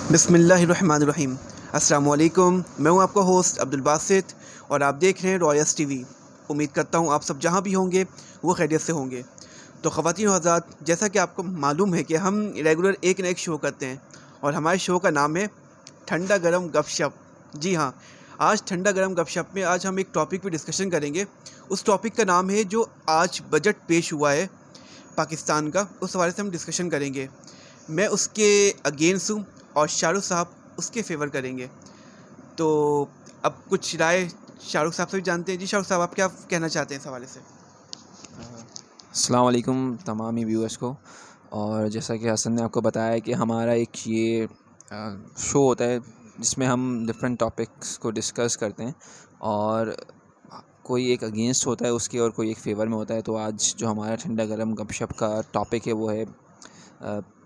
बिस्मिल्लाहिर्रहमानिर्रहीम। अस्सलाम वालेकुम। मैं हूं आपका होस्ट अब्दुल बासित और आप देख रहे हैं रॉयस टीवी। उम्मीद करता हूं आप सब जहां भी होंगे वो खैरियत से होंगे। तो ख़वातीन और हज़रात, जैसा कि आपको मालूम है कि हम रेगुलर एक न एक शो करते हैं और हमारे शो का नाम है ठंडा गरम गपशप। जी हाँ, आज ठंडा गरम गपशप में आज हम एक टॉपिक पे डिस्कशन करेंगे। उस टॉपिक का नाम है जो आज बजट पेश हुआ है पाकिस्तान का, उस हवाले से हम डिस्कशन करेंगे। मैं उसके अगेंस्ट हूँ और शाहरुख साहब उसके फेवर करेंगे। तो अब कुछ राय शाहरुख साहब से भी जानते हैं। जी शाहरुख साहब, आप क्या कहना चाहते हैं इस हवाले से? अस्सलाम वालेकुम तमाम व्यूअर्स को। और जैसा कि हसन ने आपको बताया कि हमारा एक ये शो होता है जिसमें हम डिफरेंट टॉपिक्स को डिस्कस करते हैं और कोई एक अगेंस्ट होता है उसके और कोई एक फेवर में होता है। तो आज जो हमारा ठंडा गरम गपशप का टॉपिक है वो है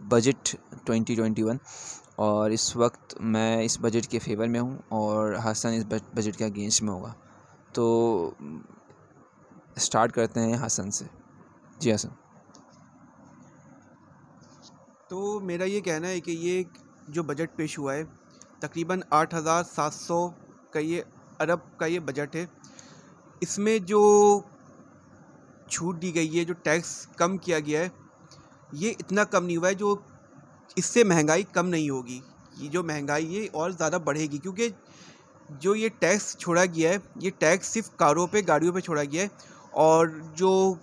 बजट 2021। और इस वक्त मैं इस बजट के फेवर में हूँ और हसन इस बजट के अगेंस्ट में होगा। तो स्टार्ट करते हैं हसन से। जी हसन। तो मेरा ये कहना है कि ये जो बजट पेश हुआ है तकरीबन 8,700 का ये अरब का ये बजट है। इसमें जो छूट दी गई है, जो टैक्स कम किया गया है, ये इतना कम नहीं हुआ है जो इससे महंगाई कम नहीं होगी। ये जो महंगाई है और ज़्यादा बढ़ेगी, क्योंकि जो ये टैक्स छोड़ा गया है ये टैक्स सिर्फ कारों पे, गाड़ियों पे छोड़ा गया है। और जो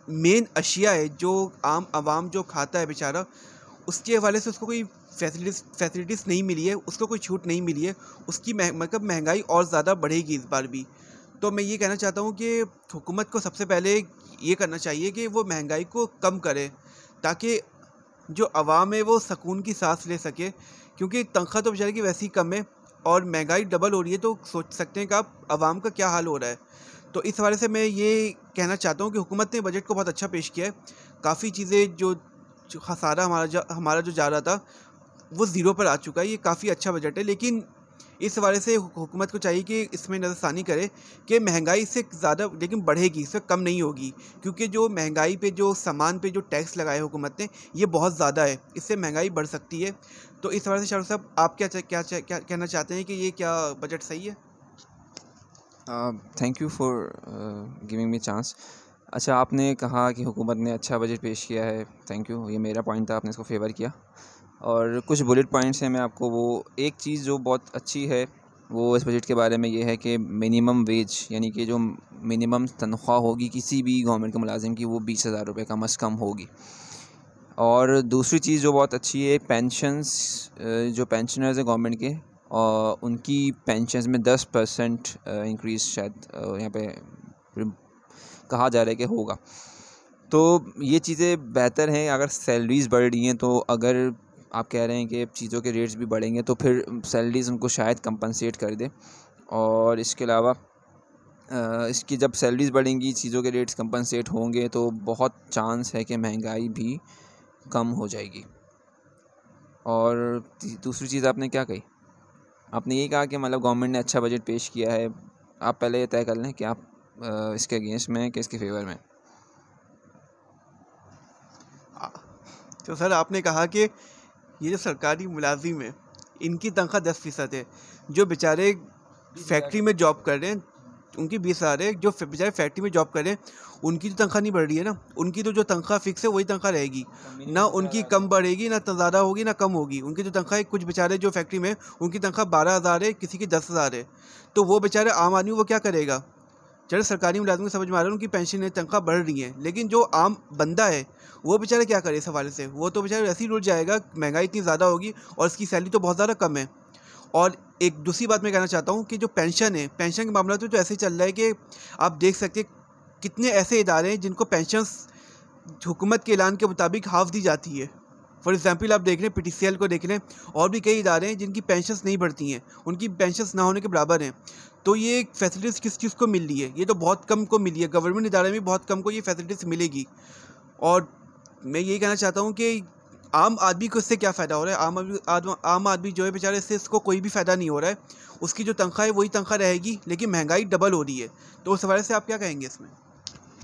मेन अशिया है जो आम आवाम जो खाता है बेचारा, उसके हवाले से उसको कोई फैसिलिटीज़ नहीं मिली है, उसको कोई छूट नहीं मिली है। उसकी मतलब महंगाई और ज़्यादा बढ़ेगी इस बार भी। तो मैं ये कहना चाहता हूँ कि हुकूमत को सबसे पहले ये करना चाहिए कि वो महंगाई को कम करे, ताकि जो आवाम है वो सुकून की सांस ले सके। क्योंकि तनख्वाह तो बेचारे की वैसे ही कम है और महंगाई डबल हो रही है, तो सोच सकते हैं कि आप आवाम का क्या हाल हो रहा है। तो इस हवाले से मैं ये कहना चाहता हूँ कि हुकूमत ने बजट को बहुत अच्छा पेश किया है। काफ़ी चीज़ें जो खसारा हमारा जो जा रहा था वो ज़ीरो पर आ चुका है। ये काफ़ी अच्छा बजट है, लेकिन इस हवाले से हुकूमत को चाहिए कि इसमें नज़रसानी करे कि महंगाई से ज़्यादा लेकिन बढ़ेगी, इससे कम नहीं होगी। क्योंकि जो महंगाई पे, जो सामान पे जो टैक्स लगाया है हुकूमत ने, ये बहुत ज़्यादा है, इससे महंगाई बढ़ सकती है। तो इस हवाले से शाहरुख साहब, आप क्या कहना चाहते हैं कि ये क्या बजट सही है? Thank you for giving me chance. अच्छा, आपने कहा कि हुकूमत ने अच्छा बजट पेश किया है। थैंक यू, ये मेरा पॉइंट था, आपने इसको फेवर किया। और कुछ बुलेट पॉइंट्स हैं, मैं आपको वो एक चीज़ जो बहुत अच्छी है वो इस बजट के बारे में ये है कि मिनिमम वेज, यानी कि जो मिनिमम तनख्वाह होगी किसी भी गवर्नमेंट के मुलाजिम की, वो 20,000 रुपये कम अज़ कम होगी। और दूसरी चीज़ जो बहुत अच्छी है, पेंशन्स, जो पेंशनर्स हैं गवर्नमेंट के, और उनकी पेंशन्स में 10% इंक्रीज़ शायद यहाँ पे कहा जा रहा है कि होगा। तो ये चीज़ें बेहतर हैं। अगर सैलरीज़ बढ़ रही हैं, तो अगर आप कह रहे हैं कि चीज़ों के रेट्स भी बढ़ेंगे, तो फिर सैलरीज़ उनको शायद कंपनसेट कर दे। और इसके अलावा इसकी जब सैलरीज़ बढ़ेंगी, चीज़ों के रेट्स कंपनसेट होंगे, तो बहुत चांस है कि महंगाई भी कम हो जाएगी। और दूसरी चीज़ आपने क्या कही? आपने ये कहा कि मतलब गवर्नमेंट ने अच्छा बजट पेश किया है। आप पहले ये तय कर लें कि आप इसके अगेंस्ट में हैं कि इसके फेवर में। तो सर, आपने कहा कि ये जो सरकारी मुलाजिम है इनकी तनख्वाह 10% है। जो बेचारे फैक्ट्री में जॉब कर रहे हैं उनकी 20,000 है। जो बेचारे फैक्ट्री में जॉब कर रहे हैं उनकी तो तनख्वाह नहीं बढ़ रही है ना। उनकी तो जो तनख्वाह फिक्स है वही तनख्वाह रहेगी, ना उनकी कम बढ़ेगी ना ज़्यादा होगी ना कम होगी। उनकी जो तनख्वाह है, कुछ बेचारे जो फैक्ट्री में उनकी तनख्वाह 12,000 है, किसी की 10,000 है। तो वो बेचारे आम आदमी वो क्या करेगा? चलो सरकारी मुलाजिम को समझ में आ रहा है उनकी पेंशन है, तनख्वाह बढ़ रही है, लेकिन जो आम बंदा है वो बेचारे क्या करे इस हवाले से? वो तो बेचारे ऐसे ही रुट जाएगा, महंगाई इतनी ज़्यादा होगी और इसकी सैलरी तो बहुत ज़्यादा कम है। और एक दूसरी बात मैं कहना चाहता हूँ कि जो पेंशन है, पेंशन के मामला तो ऐसे ही चल रहा है कि आप देख सकते हैं कितने ऐसे इदारे हैं जिनको पेंशन हुकूमत के ऐलान के मुताबिक हाफ दी जाती है। फॉर एग्जांपल आप देख लें, PTCL को देख लें, और भी कई इदारे हैं जिनकी पेंशन्स नहीं बढ़ती हैं, उनकी पेंशन्स ना होने के बराबर हैं। तो ये फैसिलिटीज़ किस चीज़ को मिल रही है? ये तो बहुत कम को मिली है। गवर्नमेंट इदारे में बहुत कम को ये फैसिलिटीज़ मिलेगी। और मैं यही कहना चाहता हूँ कि आम आदमी को इससे क्या फ़ायदा हो रहा है? आम आदमी जो है बेचारे, इससे इसको कोई भी फ़ायदा नहीं हो रहा है। उसकी जो तनख्वाह है वही तनख्वाह रहेगी, लेकिन महंगाई डबल हो रही है। तो उस हवाले से आप क्या कहेंगे इसमें?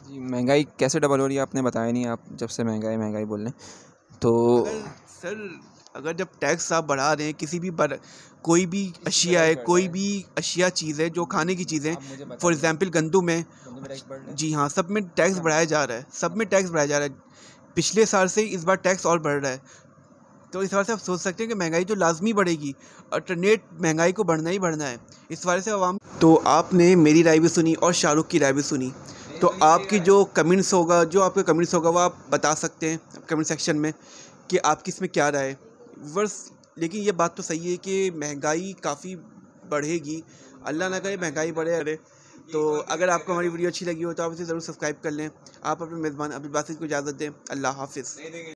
जी, महंगाई कैसे डबल हो रही है आपने बताया नहीं। आप जब से महंगाई महंगाई बोल रहे हैं तो अगर सर अगर जब टैक्स आप बढ़ा रहे हैं किसी भी कोई भी अशिया है, कोई भी अशिया चीज़ है जो खाने की चीज़ें, फॉर एग्जांपल गंदम में, जी हाँ, सब में टैक्स बढ़ाया जा रहा है, सब में टैक्स बढ़ाया जा रहा है। पिछले साल से इस बार टैक्स और बढ़ रहा है, तो इस बार से आप सोच सकते हैं कि महंगाई तो लाजमी बढ़ेगी, अल्टरनेट महंगाई को बढ़ना ही बढ़ना है। इस बारे से आवाम, तो आपने मेरी राय भी सुनी और शाहरुख की राय भी सुनी, तो आपकी जो कमेंट्स होगा, जो आपके कमेंट्स होगा वो आप बता सकते हैं कमेंट सेक्शन में कि आपकी इसमें क्या राय है वर्स। लेकिन ये बात तो सही है कि महंगाई काफ़ी बढ़ेगी, अल्लाह ना करे महंगाई बढ़े। तो अगर आपको हमारी वीडियो अच्छी लगी हो तो आप इसे ज़रूर सब्सक्राइब कर लें। आप अपने मेज़बान अब्दुल बासित को इजाज़त दें। अल्लाह हाफिज़।